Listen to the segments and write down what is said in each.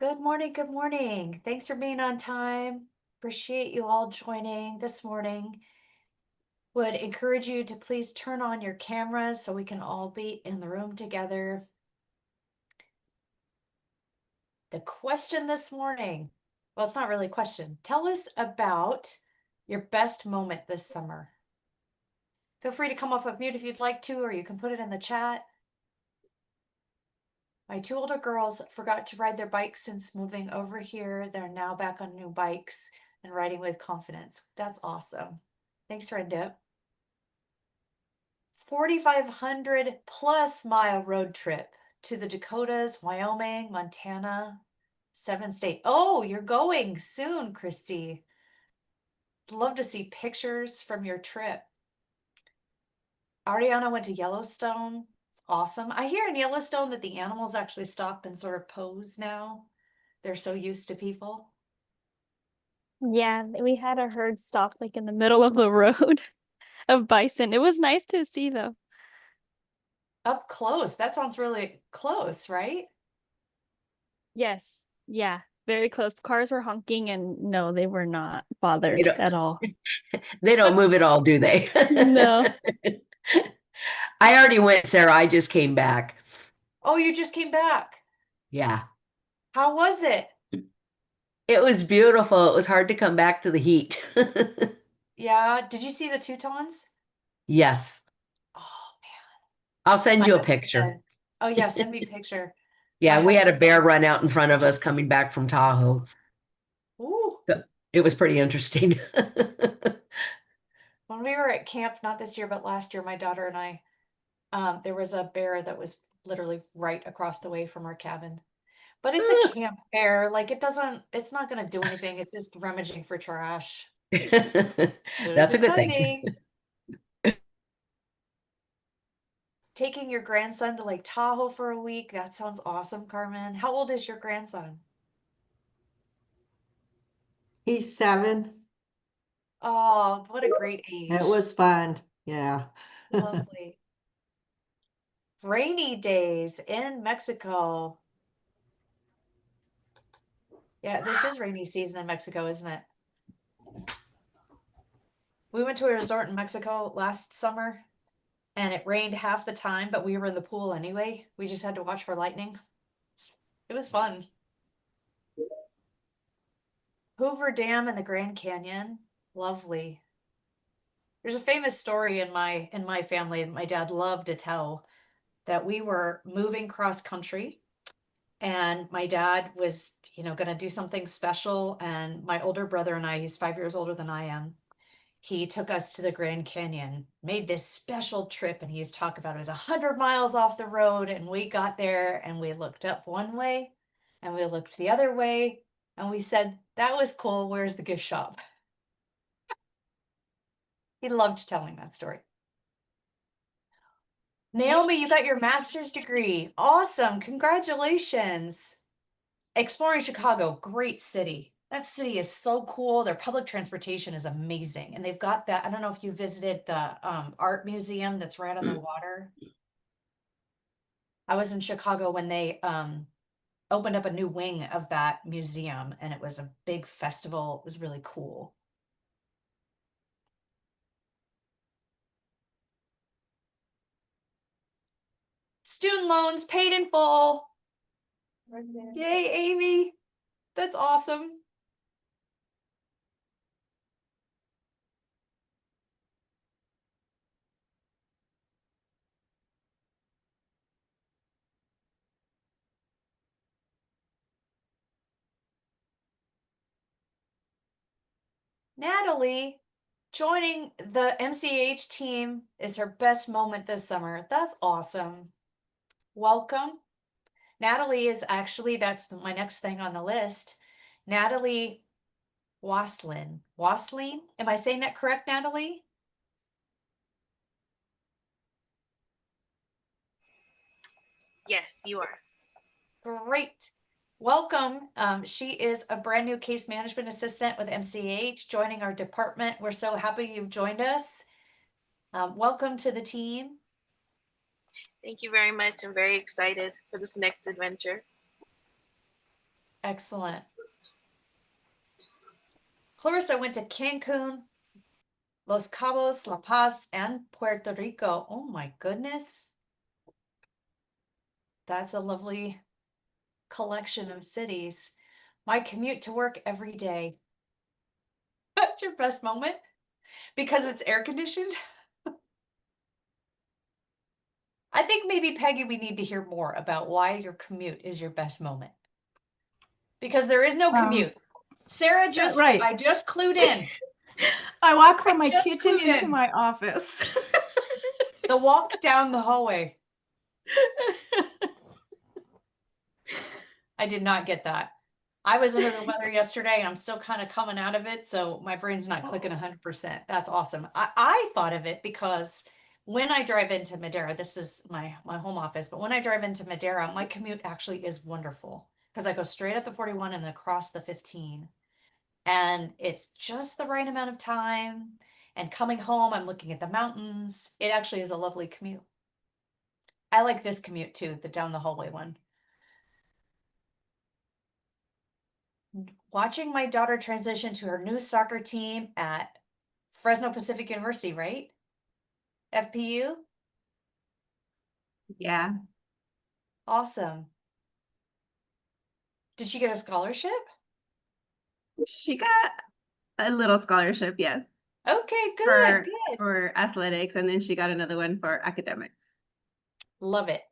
Good morning. Good morning. Thanks for being on time. Appreciate you all joining this morning. Would encourage you to please turn on your cameras so we can all be in the room together. The question this morning, well, it's not really a question. Tell us about your best moment this summer. Feel free to come off of mute if you'd like to, or you can put it in the chat. My two older girls forgot to ride their bikes since moving over here. They're now back on new bikes and riding with confidence. That's awesome. Thanks, Red Dip. 4,500 plus mile road trip to the Dakotas, Wyoming, Montana, 7 state. Oh, you're going soon, Christy. Love to see pictures from your trip. Ariana went to Yellowstone. Awesome. I hear in Yellowstone that the animals actually stop and sort of pose now. They're so used to people. Yeah, we had a herd stop like in the middle of the road of bison. It was nice to see though. Up close. That sounds really close, right? Yes. Yeah. Very close. Cars were honking and no, they were not They bothered don't, at all. they don't move at all, do they? No. I already went, Sarah. I just came back. Oh, you just came back. Yeah. How was it? It was beautiful. It was hard to come back to the heat. Yeah. Did you see the Teutons? Yes. Oh, I'll send my you a husband picture. said, oh yeah, send me a picture. My Yeah, we had husband a bear says, run out in front of us coming back from Tahoe. ooh, So it was pretty interesting. when we were at camp, not this year, but last year, my daughter and I, there was a bear that was literally right across the way from our cabin. But it's a camp bear. Like it's not gonna do anything. It's just rummaging for trash. It was That's a good thing. exciting. Taking your grandson to Lake Tahoe for a week. That sounds awesome, Carmen. How old is your grandson? He's 7. Oh, what a great It age. was fun. Yeah. Lovely. Rainy days in Mexico. Yeah, this is rainy season in Mexico, isn't it? We went to a resort in Mexico last summer and it rained half the time, but we were in the pool anyway. We just had to watch for lightning. It was fun. Hoover Dam and the Grand Canyon. Lovely. There's a famous story in my family that my dad loved to tell that we were moving cross country and my dad was, going to do something special and my older brother and I, he's 5 years older than I am. He took us to the Grand Canyon, made this special trip, and he used to talk about it was 100 miles off the road. And we got there and we looked up one way and we looked the other way and we said, that was cool. Where's the gift shop? He loved telling that story. Naomi, you got your master's degree. Awesome. Congratulations. Exploring Chicago, great city. That city is so cool. Their public transportation is amazing. And they've got that. I don't know if you visited the art museum that's right on the water. I was in Chicago when they opened up a new wing of that museum and it was a big festival. It was really cool. Student loans paid in full. Yay, Amy. That's awesome. Natalie joining the MCH team is her best moment this summer. That's awesome. Welcome. Natalie is actually, that's my next thing on the list. Natalie Waslin. Waslin? Am I saying that correct, Natalie? Yes, you are. Great. Welcome. She is a brand new case management assistant with MCH joining our department. We're so happy you've joined us. Welcome to the team. Thank you very much. I'm very excited for this next adventure. Excellent. Clarissa went to Cancun, Los Cabos, La Paz, and Puerto Rico. Oh my goodness. That's a lovely collection of cities. My commute to work every day. That's your best moment? Because it's air conditioned? I think maybe, Peggy, we need to hear more about why your commute is your best moment. Because there is no commute. Sarah right. I just clued in. I walk from I my just kitchen clued into in. my office. The walk down the hallway. I did not get that. I was under the weather yesterday and I'm still kind of coming out of it, so my brain's not clicking 100%. That's awesome. I thought of it because when I drive into Madera, this is my home office, but when I drive into Madera, my commute actually is wonderful because I go straight up the 41 and then across the 15. And it's just the right amount of time. And coming home, I'm looking at the mountains. It actually is a lovely commute. I like this commute too, the down the hallway one. Watching my daughter transition to her new soccer team at Fresno Pacific University, right? FPU? Yeah. Awesome. Did she get a scholarship? She got a little scholarship, yes, Okay, good, for good. for athletics, and then she got another one for academics. Love it.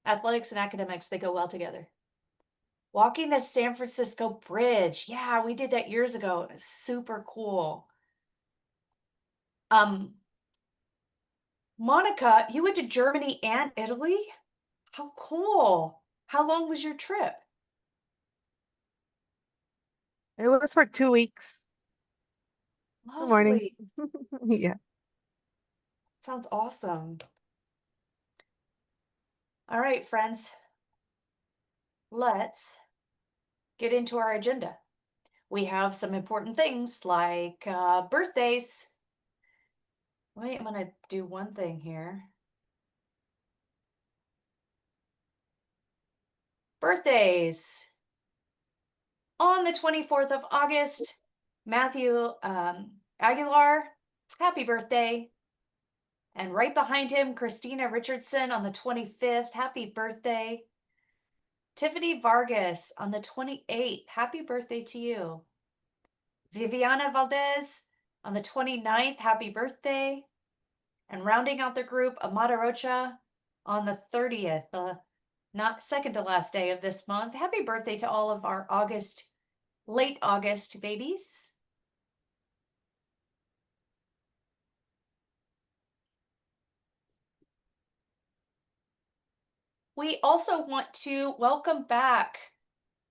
Athletics and academics, they go well together. Walking the San Francisco Bridge. Yeah, we did that years ago. It was super cool. Monica, you went to Germany and Italy? How cool. How long was your trip? It was for 2 weeks. Good morning. Lovely. Yeah. Sounds awesome. All right, friends. Let's get into our agenda. We have some important things like birthdays. Wait, I'm gonna do one thing here. Birthdays. On the 24th of August, Matthew Aguilar, happy birthday. And right behind him, Christina Richardson on the 25th, happy birthday. Tiffany Vargas on the 28th, happy birthday to you. Viviana Valdez on the 29th, happy birthday. And rounding out the group, Amada Rocha on the 30th, not second to last day of this month. Happy birthday to all of our late August babies. We also want to welcome back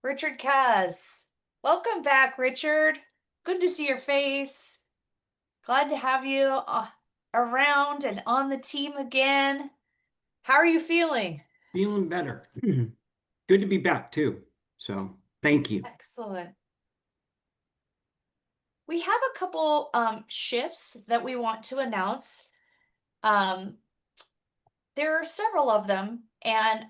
Richard Kaz. Welcome back, Richard. Good to see your face. Glad to have you around and on the team again. How are you feeling? Feeling better. Good to be back too. So thank you. Excellent. We have a couple shifts that we want to announce. There are several of them, and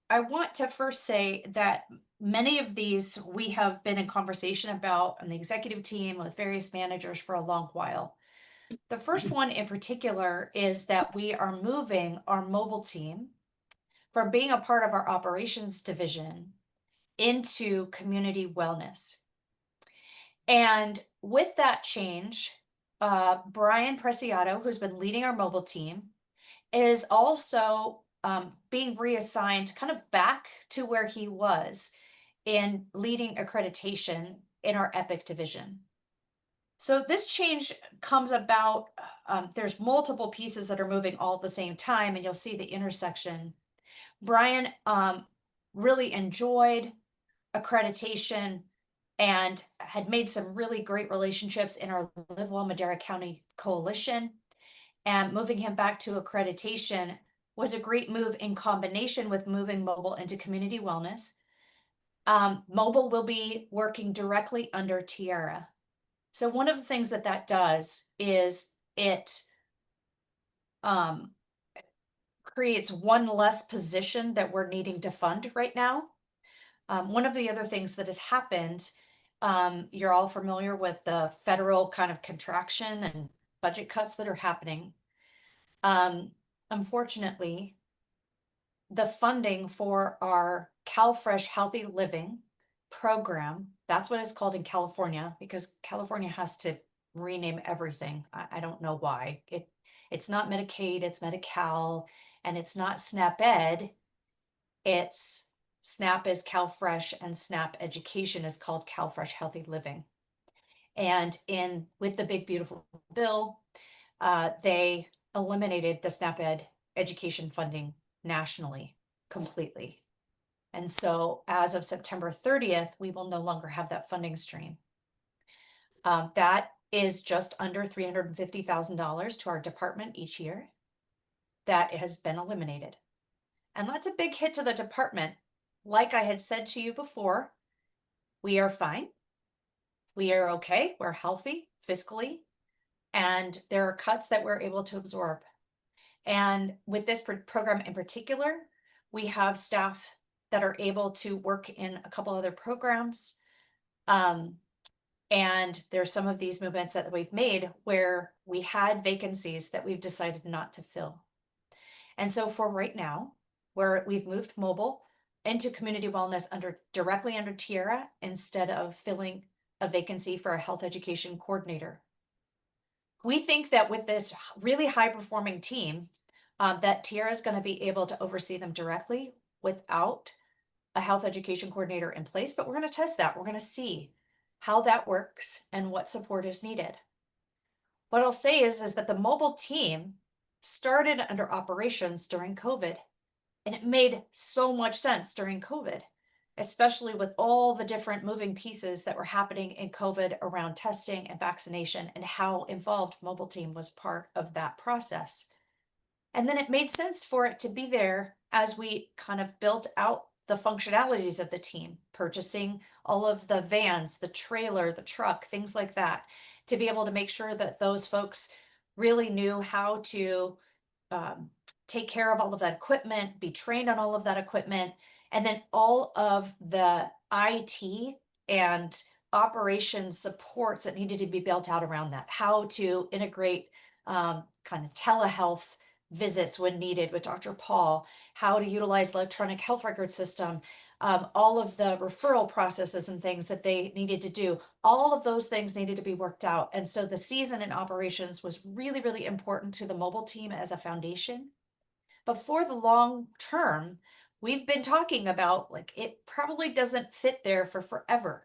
I want to first say that many of these we have been in conversation about on the executive team with various managers for a long while. The first one in particular is that we are moving our mobile team from being a part of our operations division into community wellness. And with that change, Brian Preciado, who's been leading our mobile team, is also being reassigned kind of back to where he was in leading accreditation in our EPIC division. So this change comes about, there's multiple pieces that are moving all at the same time, and you'll see the intersection. Brian really enjoyed accreditation and had made some really great relationships in our Live Well Madera County Coalition. And moving him back to accreditation was a great move in combination with moving mobile into community wellness. Mobile will be working directly under Tiara. So one of the things that does is it creates one less position that we're needing to fund right now. One of the other things that has happened, you're all familiar with the federal kind of contraction and budget cuts that are happening. Unfortunately, the funding for our CalFresh Healthy Living program, that's what it's called in California, because California has to rename everything. I don't know why. It's not Medicaid, it's Medi-Cal, and it's not SNAP-Ed. It's SNAP is CalFresh and SNAP Education is called CalFresh Healthy Living. And with the big beautiful bill, they eliminated the SNAP-Ed education funding nationally completely. And so as of September 30th, we will no longer have that funding stream. That is just under $350,000 to our department each year. That has been eliminated. And that's a big hit to the department. Like I had said to you before, we are fine. We are okay. We're healthy fiscally. And there are cuts that we're able to absorb. And with this program in particular, we have staff that are able to work in a couple other programs. And there's some of these movements that we've made where we had vacancies that we've decided not to fill. And so for right now, where we've moved mobile into community wellness directly under Tierra instead of filling a vacancy for a health education coordinator. We think that with this really high performing team, that Tierra is going to be able to oversee them directly without a health education coordinator in place, but we're going to test that. We're going to see how that works and what support is needed. What I'll say is that the mobile team started under operations during COVID, and it made so much sense during COVID, especially with all the different moving pieces that were happening in COVID around testing and vaccination and how involved mobile team was part of that process. And then it made sense for it to be there as we kind of built out the functionalities of the team, purchasing all of the vans, the trailer, the truck, things like that, to be able to make sure that those folks really knew how to take care of all of that equipment, be trained on all of that equipment, and then all of the IT and operations supports that needed to be built out around that, how to integrate kind of telehealth visits when needed with Dr. Paul, how to utilize electronic health record system, all of the referral processes and things that they needed to do. All of those things needed to be worked out. And so the season in operations was really, really important to the mobile team as a foundation. But for the long term, we've been talking about like it probably doesn't fit there for forever.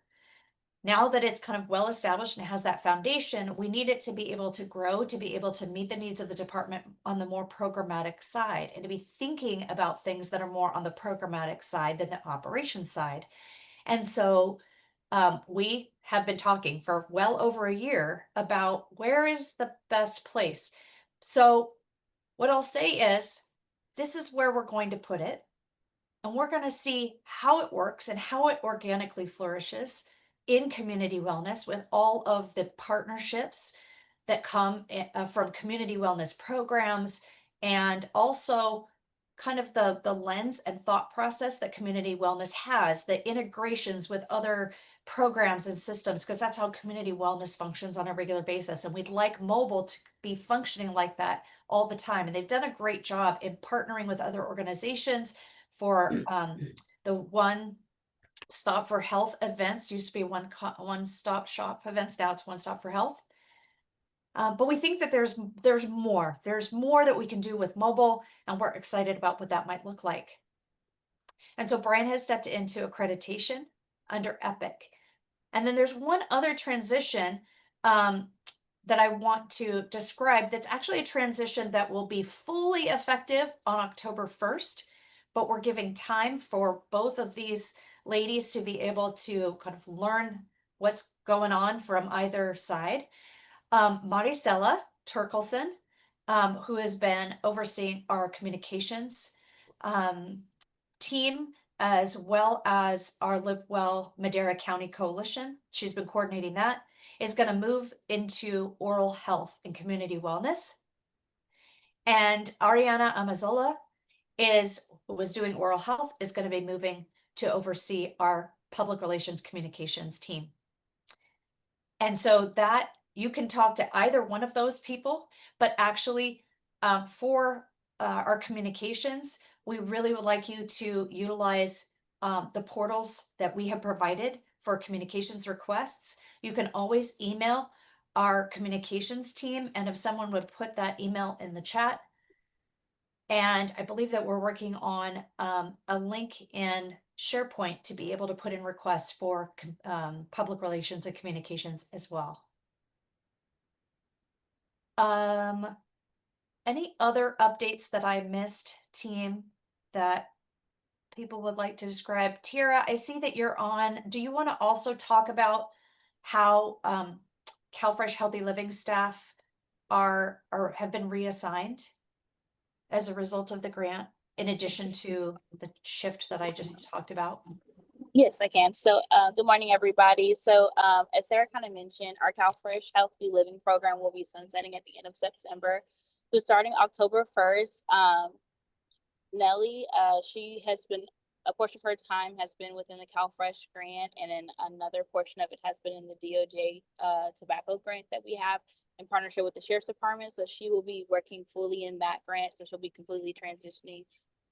Now that it's kind of well established and it has that foundation, we need it to be able to grow, to be able to meet the needs of the department on the more programmatic side, and to be thinking about things that are more on the programmatic side than the operations side. And so we have been talking for well over a year about where is the best place. So what I'll say is, this is where we're going to put it. And we're going to see how it works and how it organically flourishes in community wellness with all of the partnerships that come from community wellness programs, and also kind of the lens and thought process that community wellness has, the integrations with other programs and systems, because that's how community wellness functions on a regular basis. And we'd like mobile to be functioning like that all the time. And they've done a great job in partnering with other organizations for the One Stop for Health events. Used to be one stop shop events. Now it's One Stop for Health. But we think that there's more. There's more that we can do with mobile, and we're excited about what that might look like. And so Brian has stepped into accreditation under Epic. And then there's one other transition that I want to describe that's actually a transition that will be fully effective on October 1st, but we're giving time for both of these ladies to be able to kind of learn what's going on from either side. Maricela Turkelson, who has been overseeing our communications team, as well as our Live Well Madera County Coalition. She's been coordinating that, is going to move into oral health and community wellness. And Ariana Amazola was doing oral health, is going to be moving to oversee our public relations communications team. And so that you can talk to either one of those people, but actually for our communications, we really would like you to utilize the portals that we have provided for communications requests. You can always email our communications team, and if someone would put that email in the chat. And I believe that we're working on a link in SharePoint to be able to put in requests for public relations and communications as well. Any other updates that I missed, team, that people would like to describe? Tira, I see that you're on. Do you want to also talk about how CalFresh Healthy Living staff have been reassigned as a result of the grant, in addition to the shift that I just talked about? Yes, I can. So, good morning, everybody. So, as Sarah kind of mentioned, our CalFresh Healthy Living program will be sunsetting at the end of September. So, starting October 1st, Nellie, she has been, a portion of her time has been within the CalFresh grant, and then another portion of it has been in the DOJ tobacco grant that we have in partnership with the Sheriff's Department. So she will be working fully in that grant. So she'll be completely transitioning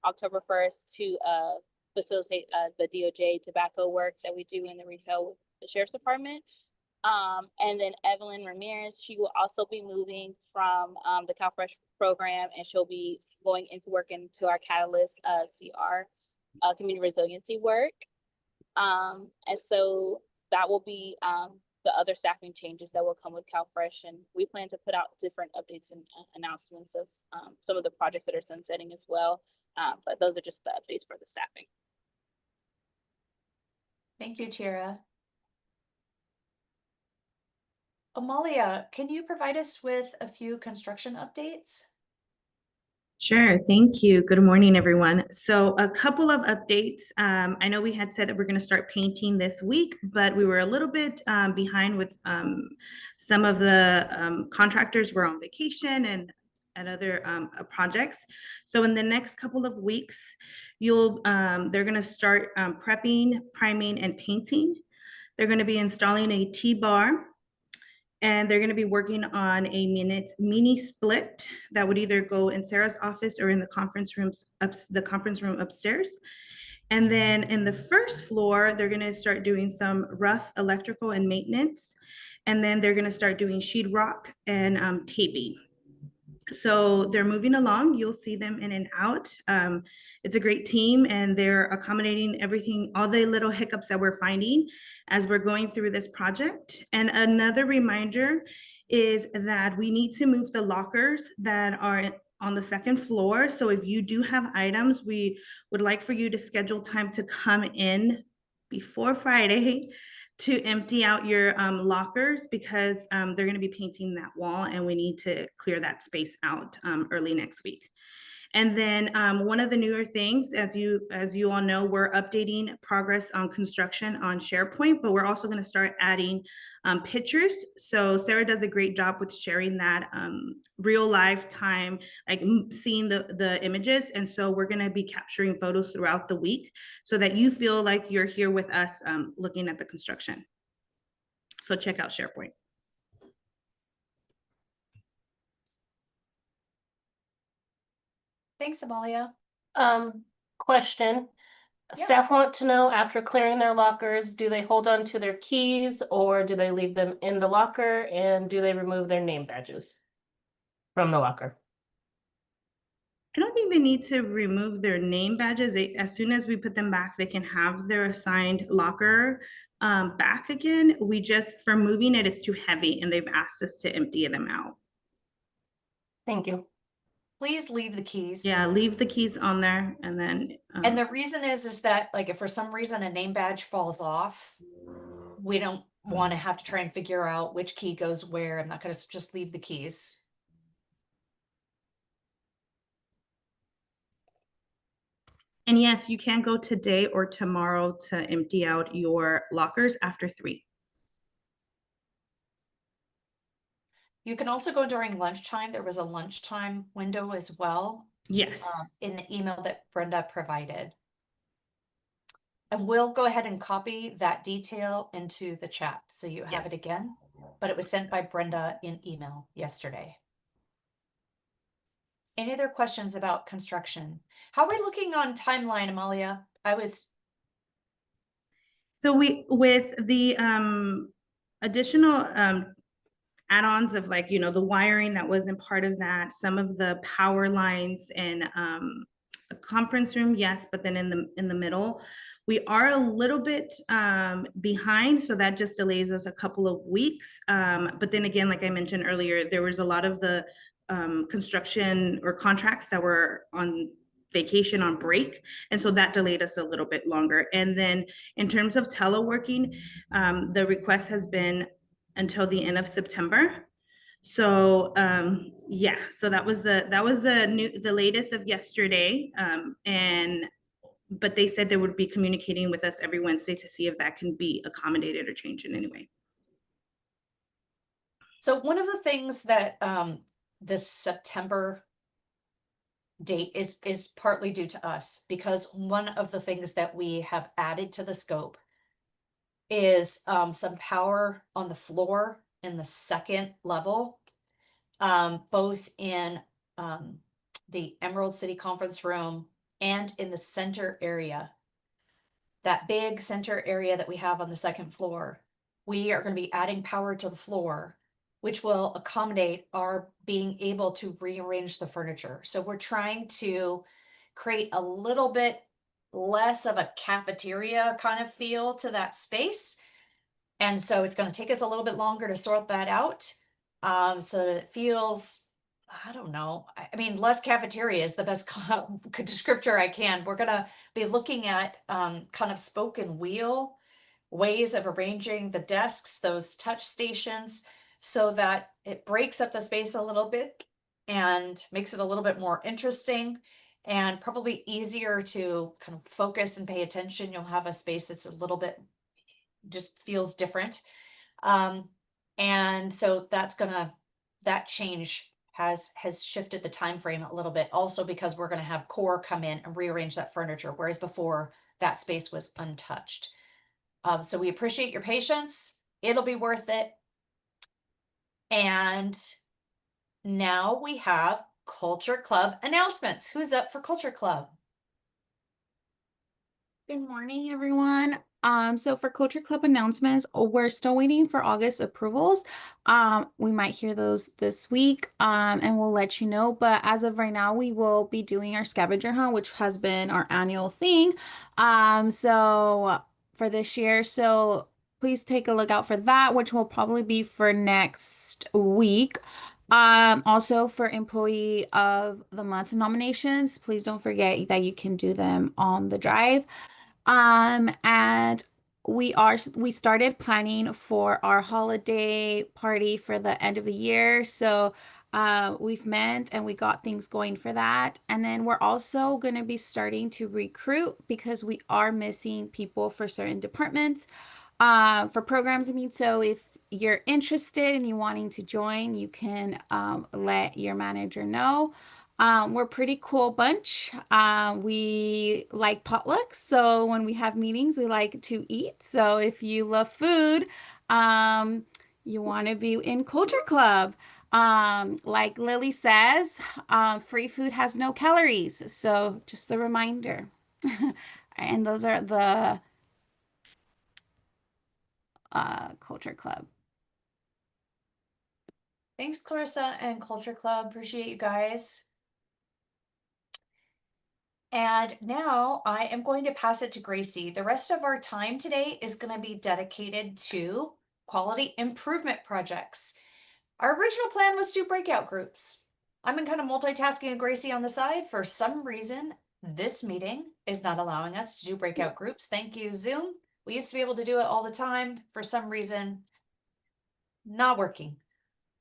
October 1st to facilitate the DOJ tobacco work that we do in the retail with the Sheriff's Department. And then Evelyn Ramirez, she will also be moving from the CalFresh program, and she'll be going into work into our Catalyst CR community resiliency work. And so that will be the other staffing changes that will come with CalFresh, and we plan to put out different updates and announcements of some of the projects that are sunsetting as well. But those are just the updates for the staffing. Thank you, Tira. Amalia, can you provide us with a few construction updates? Sure, thank you. Good morning, everyone. So a couple of updates. I know we had said that we're going to start painting this week, but we were a little bit behind with some of the contractors were on vacation and other projects. So in the next couple of weeks, they're going to start prepping, priming, and painting. They're going to be installing a T-bar, and they're going to be working on a mini split that would either go in Sarah's office or in the conference room upstairs. And then in the first floor, they're going to start doing some rough electrical and maintenance. And then they're going to start doing sheetrock and taping. So they're moving along. You'll see them in and out. It's a great team, and they're accommodating everything, all the little hiccups that we're finding as we're going through this project. And another reminder is that we need to move the lockers that are on the second floor. So if you do have items, we would like for you to schedule time to come in before Friday to empty out your lockers, because they're going to be painting that wall, and we need to clear that space out early next week. And then one of the newer things, as you all know, we're updating progress on construction on SharePoint, but we're also going to start adding pictures. So Sarah does a great job with sharing that real life time, like seeing the images. And so we're going to be capturing photos throughout the week so that you feel like you're here with us looking at the construction. So check out SharePoint. Thanks, Amalia. Question. Yeah. Staff want to know, after clearing their lockers, do they hold on to their keys, or do they leave them in the locker, and do they remove their name badges from the locker? I don't think they need to remove their name badges. As soon as we put them back, they can have their assigned locker back again. We just, for moving it, it's too heavy, and they've asked us to empty them out. Thank you. Please leave the keys. Yeah, leave the keys on there, and then. And the reason is that, like, if for some reason a name badge falls off, we don't want to have to try and figure out which key goes where. I'm not going to just leave the keys. And yes, you can go today or tomorrow to empty out your lockers after 3. You can also go during lunchtime. There was a lunchtime window as well. Yes. In the email that Brenda provided. And we'll go ahead and copy that detail into the chat so you have it Yes. again. But it was sent by Brenda in email yesterday. Any other questions about construction? How are we looking on timeline, Amalia? So we, with the additional add-ons of like, the wiring that wasn't part of that, some of the power lines and a conference room, yes, but then in the middle, we are a little bit behind, so that just delays us a couple of weeks. But then again, like I mentioned earlier, there was a lot of the construction or contracts that were on vacation on break, and so that delayed us a little bit longer. And then in terms of teleworking, the request has been until the end of September. So yeah, so that was the latest of yesterday. But they said they would be communicating with us every Wednesday to see if that can be accommodated or changed in any way. So one of the things that this September date is partly due to us, because one of the things that we have added to the scope is some power on the floor in the second level, both in the Emerald City Conference Room and in the center area. That big center area that we have on the second floor, we are going to be adding power to the floor, which will accommodate our being able to rearrange the furniture. So we're trying to create a little bit less of a cafeteria kind of feel to that space. And so it's going to take us a little bit longer to sort that out. So that it feels, I don't know. I mean, less cafeteria is the best descriptor I can. We're going to be looking at kind of spoken wheel ways of arranging the desks, those touch stations, so that it breaks up the space a little bit and makes it a little bit more interesting and probably easier to kind of focus and pay attention. You'll have a space that's a little bit, just feels different. And so that change has shifted the time frame a little bit, also because we're going to have core come in and rearrange that furniture, whereas before that space was untouched. So we appreciate your patience. It'll be worth it. And now we have Culture Club announcements. Who's up for Culture Club? Good morning, everyone. So for Culture Club announcements, we're still waiting for August approvals. We might hear those this week, and we'll let you know. But as of right now, we will be doing our scavenger hunt, which has been our annual thing. So for this year, so please take a look out for that, which will probably be for next week. Also for Employee of the Month nominations, please don't forget that you can do them on the drive. And we started planning for our holiday party for the end of the year. So we've met and we got things going for that. And then we're also going to be starting to recruit because we are missing people for certain departments, for programs. I mean, so if you're interested and you wanting to join, you can let your manager know. We're a pretty cool bunch. We like potlucks, so when we have meetings, we like to eat. So if you love food, you want to be in Culture Club. Like Lily says, free food has no calories. So just a reminder. And those are the Culture Club. Thanks, Clarissa and Culture Club. Appreciate you guys. And now I am going to pass it to Gracie. The rest of our time today is going to be dedicated to quality improvement projects. Our original plan was to do breakout groups. I've been kind of multitasking with Gracie on the side. For some reason, this meeting is not allowing us to do breakout groups. Thank you, Zoom. We used to be able to do it all the time. For some reason, not working.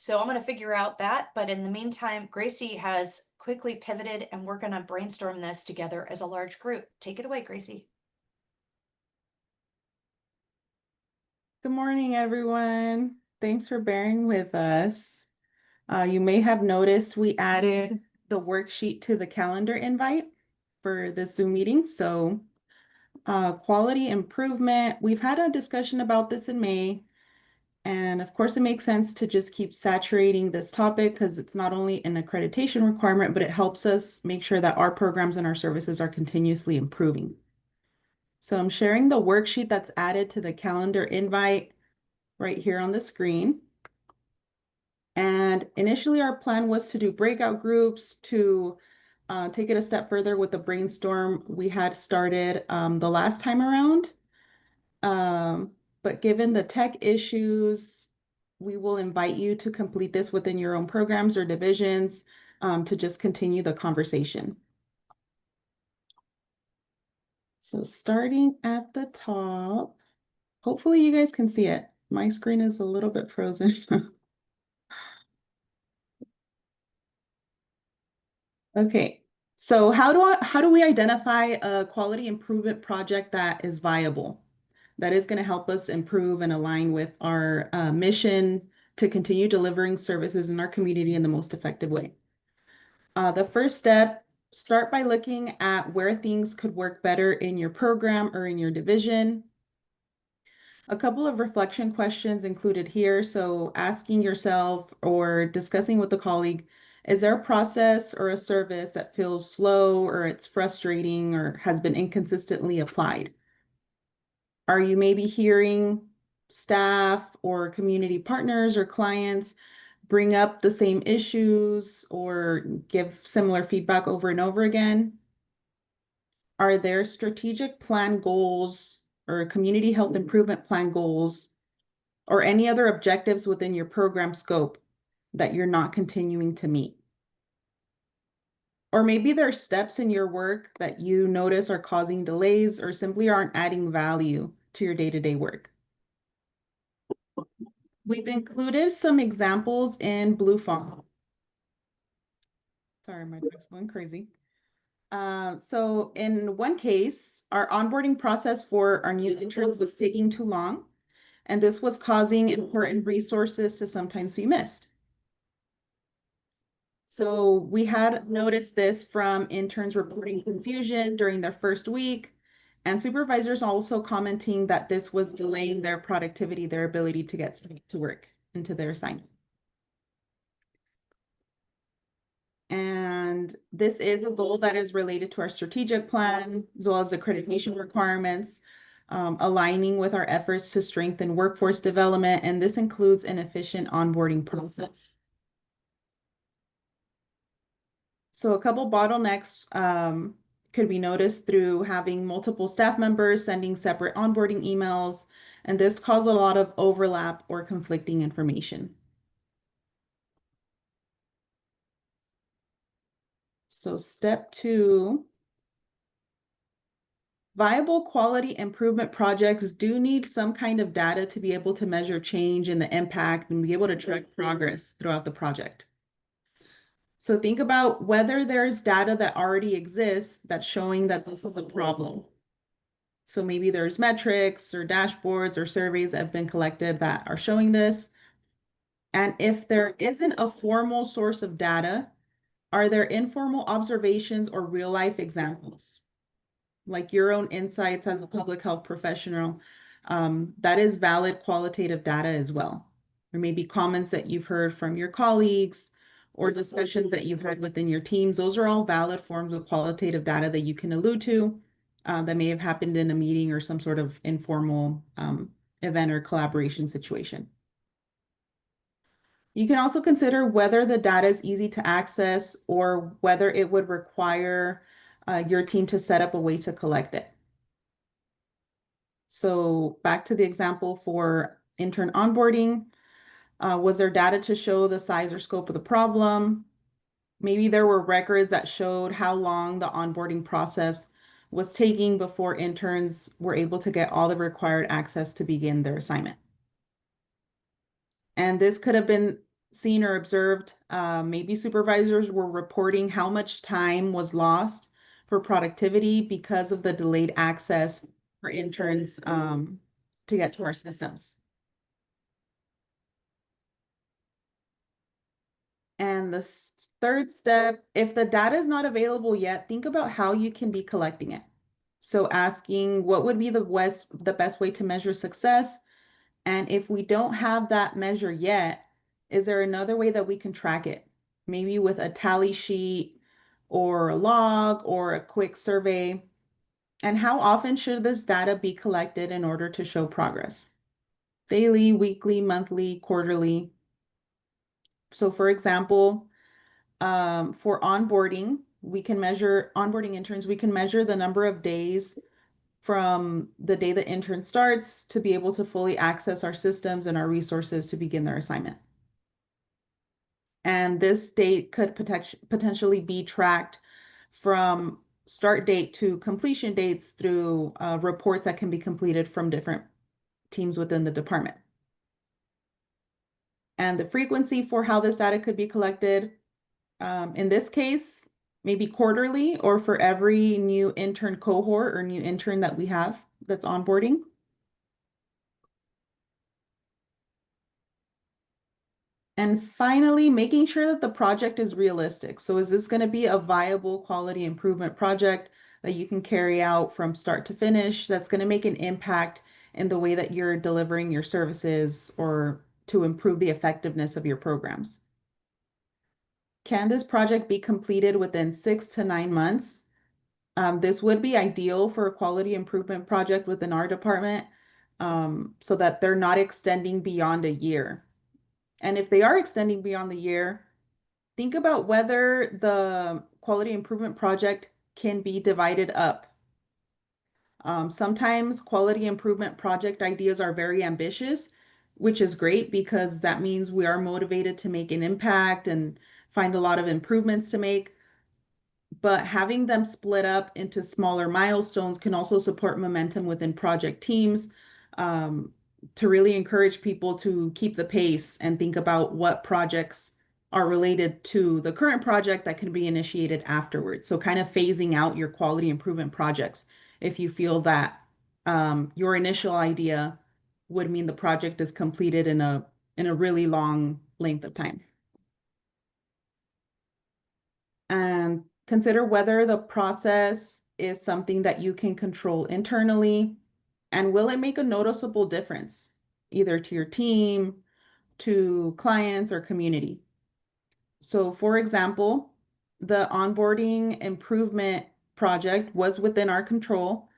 So I'm going to figure out that. But in the meantime, Gracie has quickly pivoted and we're going to brainstorm this together as a large group. Take it away, Gracie. Good morning, everyone. Thanks for bearing with us. You may have noticed we added the worksheet to the calendar invite for the Zoom meeting. So Quality improvement. We've had a discussion about this in May. And of course, it makes sense to just keep saturating this topic because it's not only an accreditation requirement, but it helps us make sure that our programs and our services are continuously improving. So I'm sharing the worksheet that's added to the calendar invite right here on the screen. And initially our plan was to do breakout groups to take it a step further with the brainstorm we had started the last time around. But given the tech issues, we will invite you to complete this within your own programs or divisions to just continue the conversation. So starting at the top, hopefully you guys can see it. My screen is a little bit frozen. Okay, so how do we identify a quality improvement project that is viable? That is going to help us improve and align with our mission to continue delivering services in our community in the most effective way. The first step, start by looking at where things could work better in your program or in your division. A couple of reflection questions included here. So asking yourself or discussing with a colleague, is there a process or a service that feels slow or it's frustrating or has been inconsistently applied? Are you maybe hearing staff or community partners or clients bring up the same issues or give similar feedback over and over again? Are there strategic plan goals or community health improvement plan goals or any other objectives within your program scope that you're not continuing to meet? Or maybe there are steps in your work that you notice are causing delays or simply aren't adding value to your day-to-day work. We've included some examples in blue font. Sorry, my text going crazy. So in one case, our onboarding process for our new interns was taking too long, and this was causing important resources to sometimes be missed. So we had noticed this from interns reporting confusion during their first week, and supervisors also commenting that this was delaying their productivity, their ability to get to work into their assignment. And this is a goal that is related to our strategic plan, as well as accreditation requirements, aligning with our efforts to strengthen workforce development, and this includes an efficient onboarding process. So a couple bottlenecks could be noticed through having multiple staff members sending separate onboarding emails, and this caused a lot of overlap or conflicting information. So step 2, viable quality improvement projects do need some kind of data to be able to measure change and the impact and be able to track progress throughout the project. So think about whether there's data that already exists that's showing that this is a problem. So maybe there's metrics or dashboards or surveys that have been collected that are showing this. And if there isn't a formal source of data, are there informal observations or real life examples? Like your own insights as a public health professional, that is valid qualitative data as well. Or maybe comments that you've heard from your colleagues or discussions that you've had within your teams. Those are all valid forms of qualitative data that you can allude to that may have happened in a meeting or some sort of informal event or collaboration situation. You can also consider whether the data is easy to access or whether it would require your team to set up a way to collect it. So back to the example for intern onboarding, was there data to show the size or scope of the problem? Maybe there were records that showed how long the onboarding process was taking before interns were able to get all the required access to begin their assignment. And this could have been seen or observed. Maybe supervisors were reporting how much time was lost for productivity because of the delayed access for interns to get to our systems. And the third step, if the data is not available yet, think about how you can be collecting it. So asking what would be the best way to measure success? And if we don't have that measure yet, is there another way that we can track it? Maybe with a tally sheet or a log or a quick survey. And how often should this data be collected in order to show progress? Daily, weekly, monthly, quarterly. So for example, for onboarding, we can measure onboarding interns, we can measure the number of days from the day the intern starts to be able to fully access our systems and our resources to begin their assignment. And this date could potentially be tracked from start date to completion dates through reports that can be completed from different teams within the department. And the frequency for how this data could be collected, in this case, maybe quarterly or for every new intern cohort or new intern that we have that's onboarding. And finally, making sure that the project is realistic. So is this going to be a viable quality improvement project that you can carry out from start to finish that's going to make an impact in the way that you're delivering your services or to improve the effectiveness of your programs? Can this project be completed within 6 to 9 months? This would be ideal for a quality improvement project within our department, so that they're not extending beyond a year. And if they are extending beyond the year, think about whether the quality improvement project can be divided up. Sometimes quality improvement project ideas are very ambitious, which is great because that means we are motivated to make an impact and find a lot of improvements to make. But having them split up into smaller milestones can also support momentum within project teams, to really encourage people to keep the pace and think about what projects are related to the current project that can be initiated afterwards. So kind of phasing out your quality improvement projects if you feel that your initial idea would mean the project is completed in a really long length of time. And consider whether the process is something that you can control internally, and will it make a noticeable difference either to your team, to clients, or community? So for example, the onboarding improvement project was within our control.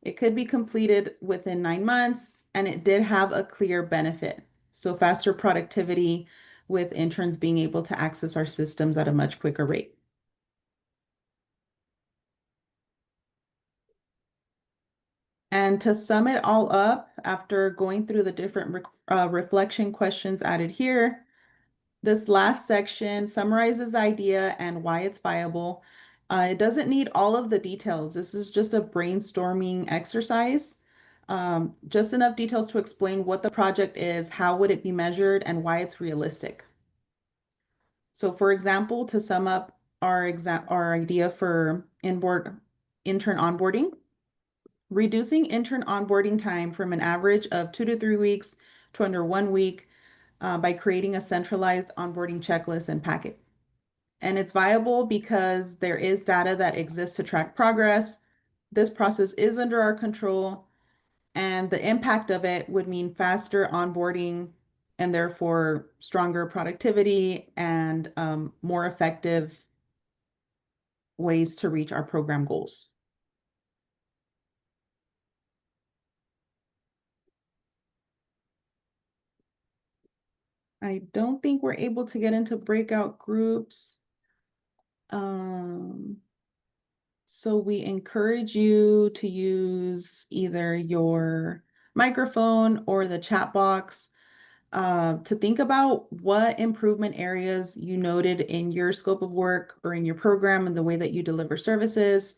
It could be completed within 9 months, and it did have a clear benefit. So faster productivity with interns being able to access our systems at a much quicker rate. And to sum it all up, after going through the different reflection questions added here, this last section summarizes the idea and why it's viable. It doesn't need all of the details. This is just a brainstorming exercise. Just enough details to explain what the project is, how would it be measured, and why it's realistic. So for example, to sum up our idea for intern onboarding, reducing intern onboarding time from an average of 2 to 3 weeks to under 1 week by creating a centralized onboarding checklist and packet. And it's viable because there is data that exists to track progress. This process is under our control, and the impact of it would mean faster onboarding and therefore stronger productivity and more effective ways to reach our program goals. I don't think we're able to get into breakout groups. So we encourage you to use either your microphone or the chat box to think about what improvement areas you noted in your scope of work or in your program and the way that you deliver services,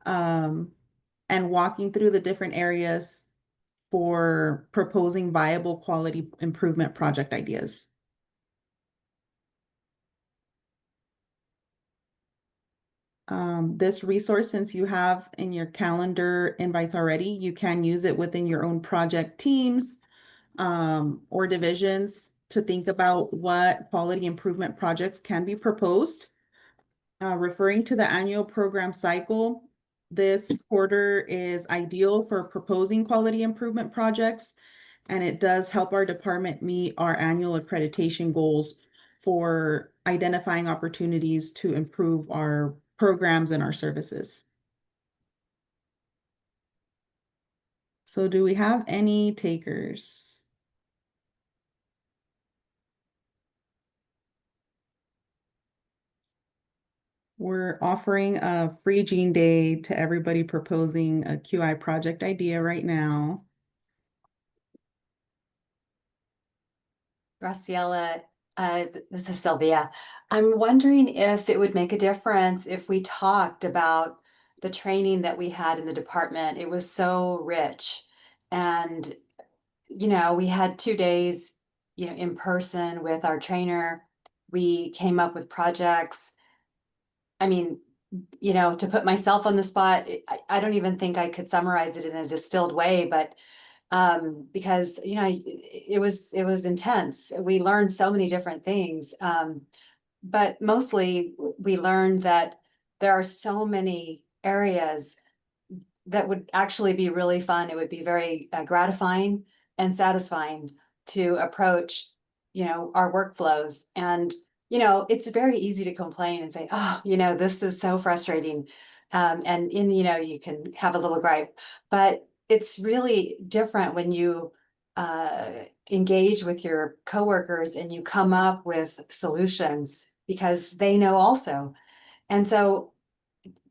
and walking through the different areas for proposing viable quality improvement project ideas. This resource, since you have in your calendar invites already, you can use it within your own project teams or divisions to think about what quality improvement projects can be proposed. Referring to the annual program cycle, this quarter is ideal for proposing quality improvement projects, and it does help our department meet our annual accreditation goals for identifying opportunities to improve our programs and our services. So do we have any takers? We're offering a free Gene Day to everybody proposing a QI project idea right now. Graciela, this is Sylvia. I'm wondering if it would make a difference if we talked about the training that we had in the department. It was so rich. And, we had 2 days, in person with our trainer. We came up with projects. I mean, to put myself on the spot, I don't even think I could summarize it in a distilled way, but because it was intense. We learned so many different things, but mostly we learned that there are so many areas that would actually be really fun. It would be very gratifying and satisfying to approach, our workflows. And it's very easy to complain and say, oh, this is so frustrating. You can have a little gripe, but it's really different when you engage with your coworkers and you come up with solutions because they know also. And so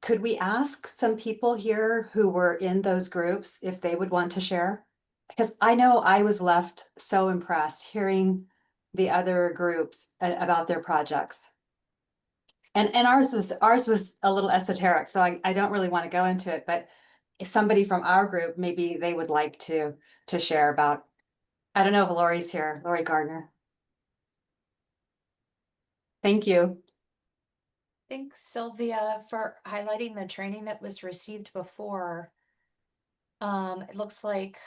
could we ask some people here who were in those groups if they would want to share? Because I know I was left so impressed hearing the other groups about their projects. And ours was a little esoteric, so I don't really want to go into it, but if somebody from our group, maybe they would like to share about, I don't know if Lori's here, Lori Gardner. Thank you. Thanks, Sylvia, for highlighting the training that was received before. It looks like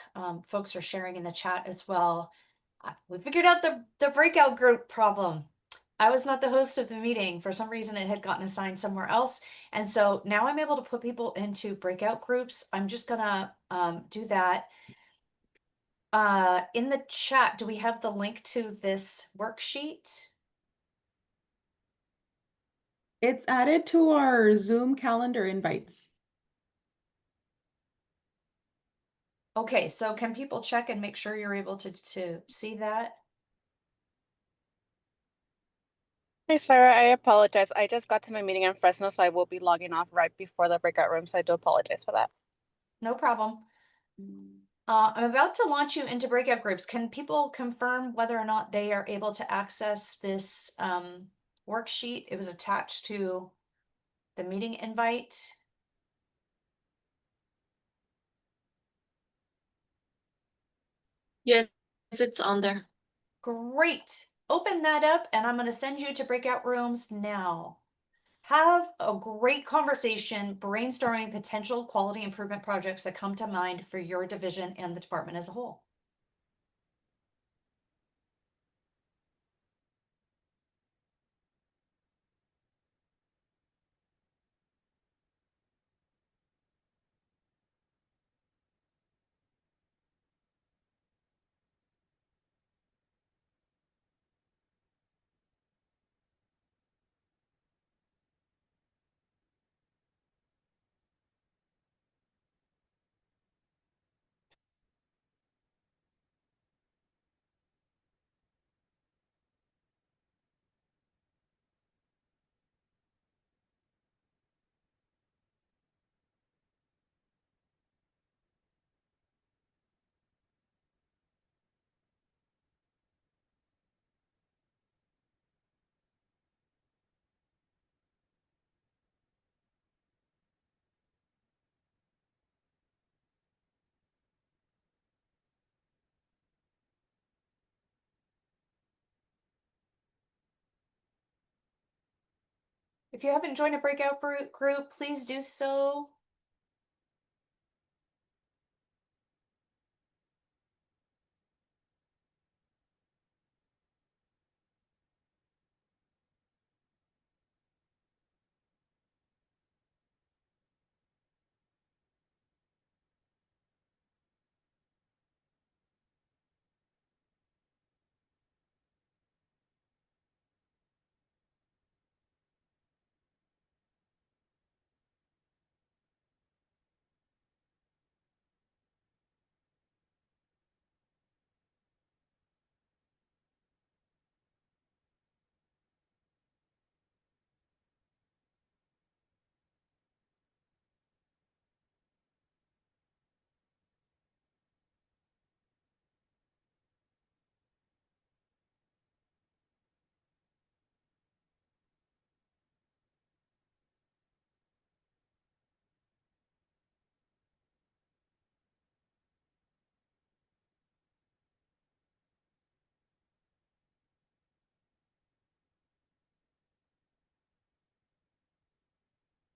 folks are sharing in the chat as well. We figured out the breakout group problem. I was not the host of the meeting. For some reason, it had gotten assigned somewhere else. And so now I'm able to put people into breakout groups. I'm just gonna do that. In the chat, do we have the link to this worksheet? It's added to our Zoom calendar invites. Okay, so can people check and make sure you're able to see that? Hey, Sarah, I apologize. I just got to my meeting in Fresno, so I will be logging off right before the breakout room, so I do apologize for that. No problem. I'm about to launch you into breakout groups. Can people confirm whether or not they are able to access this worksheet? It was attached to the meeting invite. Yes, it's on there. Great. Open that up and I'm going to send you to breakout rooms now. Have a great conversation, brainstorming potential quality improvement projects that come to mind for your division and the department as a whole. If you haven't joined a breakout group, please do so.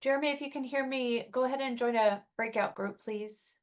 Jeremy, if you can hear me, go ahead and join a breakout group, please.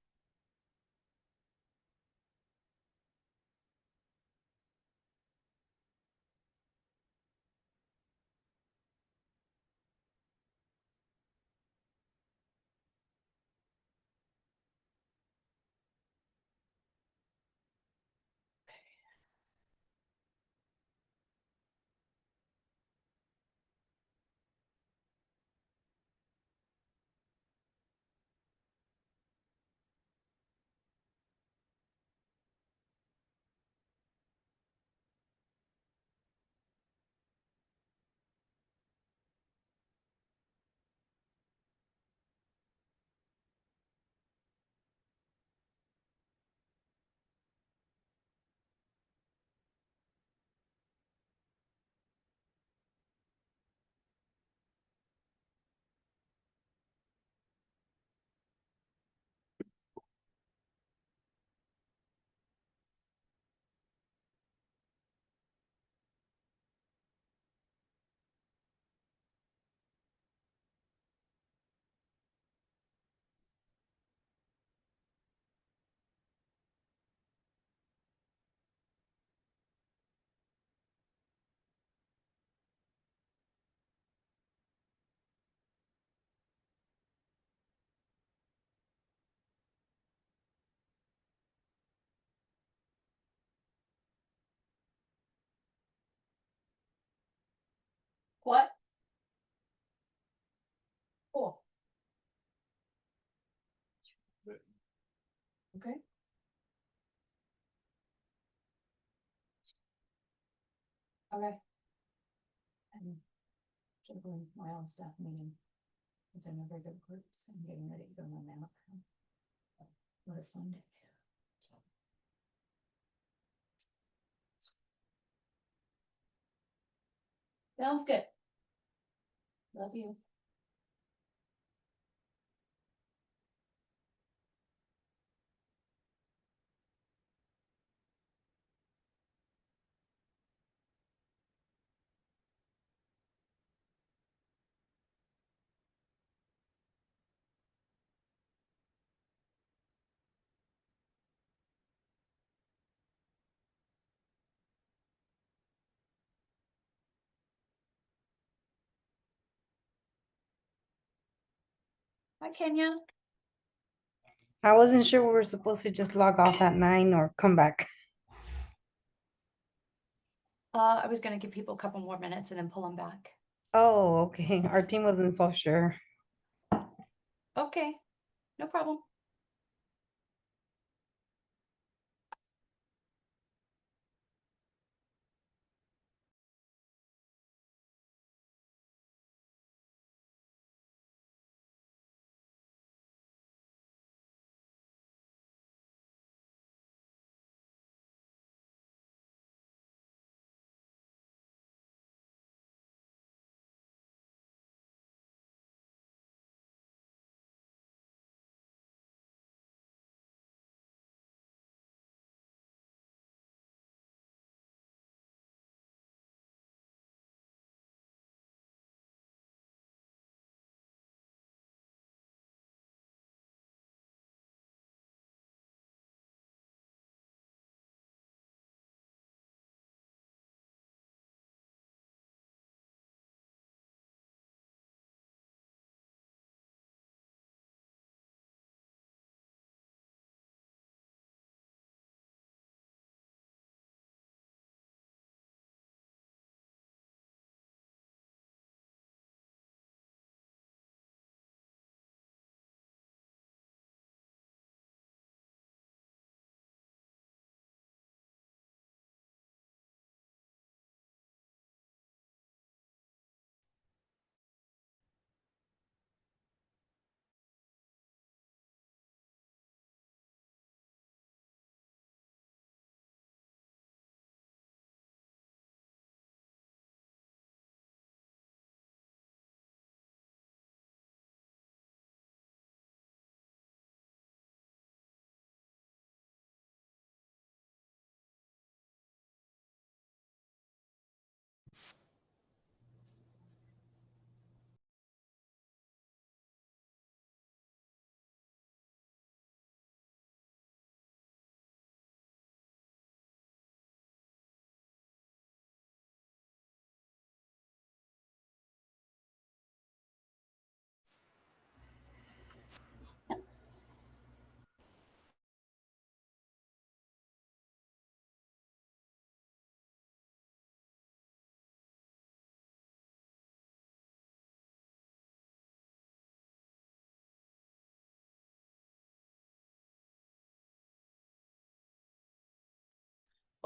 What? Cool. Okay. Okay. I'm juggling my own staff meeting within a regular group, so I'm getting ready to go on that. What a fun day. Sounds good. Love you. Hi, Kenya. I wasn't sure we were supposed to just log off at 9 or come back. I was gonna give people a couple more minutes and then pull them back. Oh, okay. Our team wasn't so sure. Okay, no problem.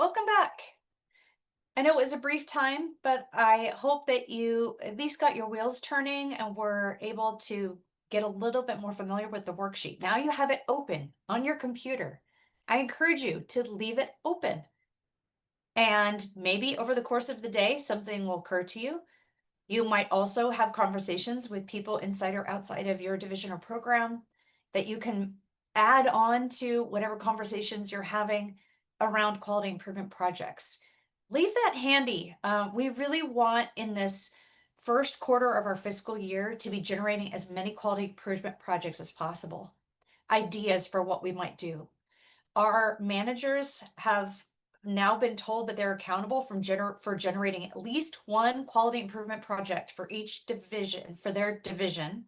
welcome back. I know it was a brief time, but I hope that you at least got your wheels turning and were able to get a little bit more familiar with the worksheet. Now you have it open on your computer. I encourage you to leave it open. And maybe over the course of the day, something will occur to you. You might also have conversations with people inside or outside of your division or program that you can add on to whatever conversations you're having around quality improvement projects. Leave that handy. We really want in this first quarter of our fiscal year to be generating as many quality improvement projects as possible. Ideas for what we might do. Our managers have now been told that they're accountable for generating at least one quality improvement project for each division, for their division,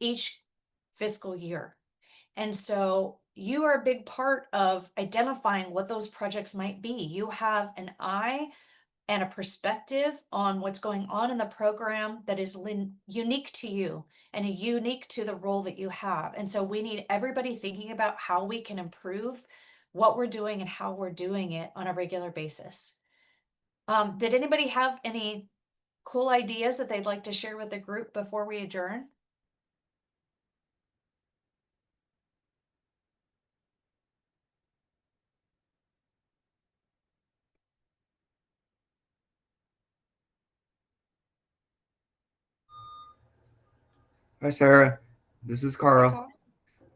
each fiscal year. And so you are a big part of identifying what those projects might be. You have an eye and a perspective on what's going on in the program that is unique to you and unique to the role that you have. And so we need everybody thinking about how we can improve what we're doing and how we're doing it on a regular basis. Did anybody have any cool ideas that they'd like to share with the group before we adjourn? Hi, Sarah. This is Carl.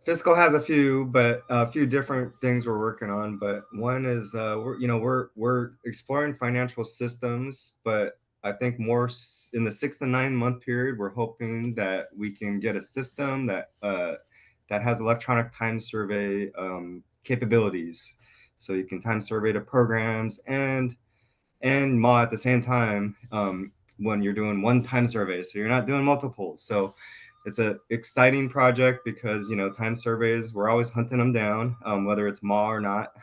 Fiscal has a few, but a few different things we're working on. But one is we're exploring financial systems, but I think more in the 6 to 9 month period, we're hoping that we can get a system that has electronic time survey capabilities, so you can time survey the programs and MAW at the same time when you're doing one time survey, so you're not doing multiples. So it's an exciting project because time surveys, we're always hunting them down, whether it's MAW or not,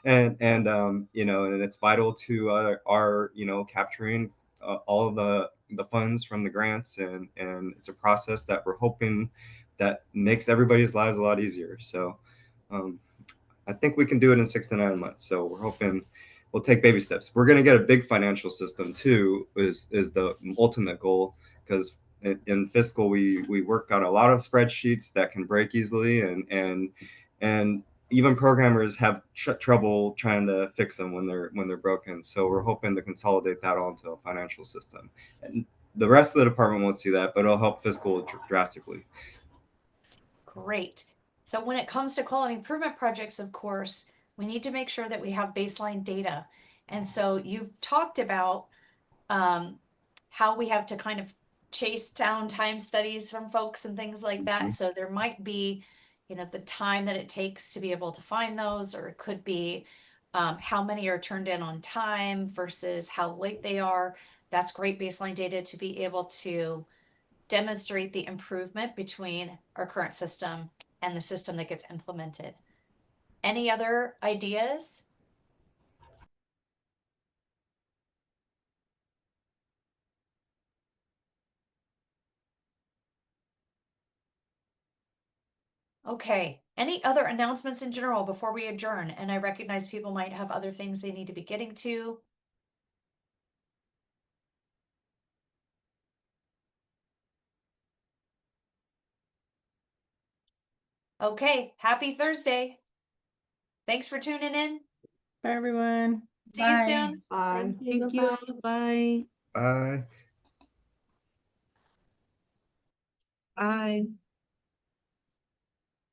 and it's vital to our capturing all of the funds from the grants, and it's a process that we're hoping that makes everybody's lives a lot easier. So I think we can do it in 6 to 9 months. So we're hoping we'll take baby steps. We're going to get a big financial system too, is the ultimate goal, because in fiscal we work on a lot of spreadsheets that can break easily, and even programmers have trouble trying to fix them when they're broken. So we're hoping to consolidate that all into a financial system. And the rest of the department won't see that, but it'll help fiscal drastically. Great. So when it comes to quality improvement projects, of course, we need to make sure that we have baseline data. And so you've talked about how we have to kind of chase down time studies from folks and things like that. So there might be, the time that it takes to be able to find those, or it could be how many are turned in on time versus how late they are. That's great baseline data to be able to demonstrate the improvement between our current system and the system that gets implemented. Any other ideas? Okay, any other announcements in general before we adjourn? And I recognize people might have other things they need to be getting to. Okay, happy Thursday. Thanks for tuning in. Bye, everyone. See you soon. Bye. Thank you. Bye. Bye. Bye.